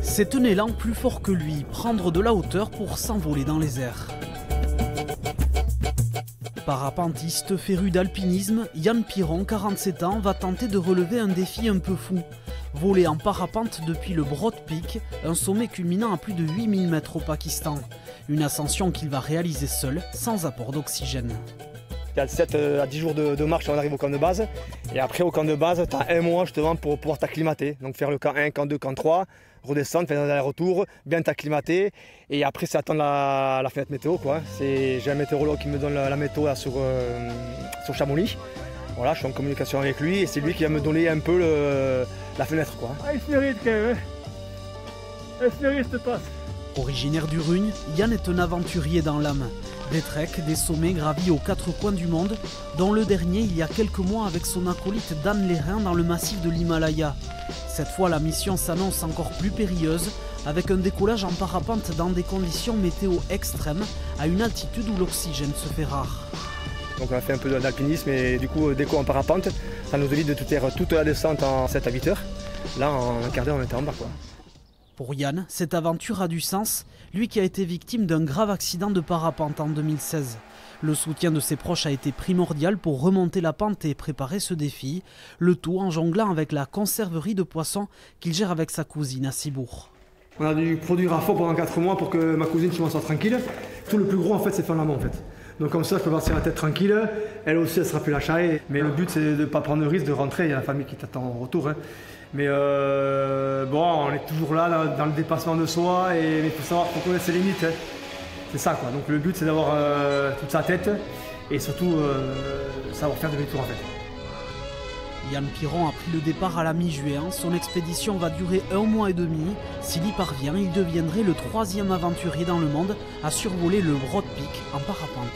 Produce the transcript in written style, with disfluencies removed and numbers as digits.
C'est un élan plus fort que lui, prendre de la hauteur pour s'envoler dans les airs. Parapentiste féru d'alpinisme, Yann Piron, 47 ans, va tenter de relever un défi un peu fou. Voler en parapente depuis le Broad Peak, un sommet culminant à plus de 8000 mètres au Pakistan. Une ascension qu'il va réaliser seul, sans apport d'oxygène. Il y a 7 à 10 jours de marche, on arrive au camp de base. Et après, au camp de base, tu as un mois justement pour pouvoir t'acclimater. Donc faire le camp 1, camp 2, camp 3, redescendre, faire des allers-retours, bien t'acclimater. Et après, c'est attendre la fenêtre météo, quoi. J'ai un météorologue qui me donne la météo là, sur Chamonix. Voilà, je suis en communication avec lui et c'est lui qui va me donner un peu la fenêtre, quoi. Ah, il se mérite quand même. Il se mérite cette passe. Originaire du Rugne, Yann est un aventurier dans l'âme. Des treks, des sommets gravis aux 4 coins du monde, dont le dernier il y a quelques mois avec son acolyte Dan Lérin dans le massif de l'Himalaya. Cette fois, la mission s'annonce encore plus périlleuse, avec un décollage en parapente dans des conditions météo extrêmes, à une altitude où l'oxygène se fait rare. Donc on a fait un peu d'alpinisme et du coup déco en parapente, ça nous évite de faire toute la descente en 7 à 8 heures. Là, en un quart d'heure, on était en bas, quoi. Pour Yann, cette aventure a du sens, lui qui a été victime d'un grave accident de parapente en 2016. Le soutien de ses proches a été primordial pour remonter la pente et préparer ce défi, le tout en jonglant avec la conserverie de poissons qu'il gère avec sa cousine à Cibourg. On a dû produire à fond pendant 4 mois pour que ma cousine m'en sorte tranquille. Tout le plus gros en fait c'est faire l'amont en fait. Donc comme ça je peux partir la tête tranquille, elle aussi elle sera plus lâchée. Mais le but c'est de ne pas prendre le risque de rentrer, il y a la famille qui t'attend en retour. Hein. Mais bon, on est toujours là dans le dépassement de soi et il faut savoir faut connaître ses limites. Hein. C'est ça quoi, donc le but c'est d'avoir toute sa tête et surtout savoir faire demi-tour en fait. Yann Piron a pris le départ à la mi-juin, son expédition va durer 1 mois et demi. S'il y parvient, il deviendrait le 3e aventurier dans le monde à survoler le Broad Peak en parapente.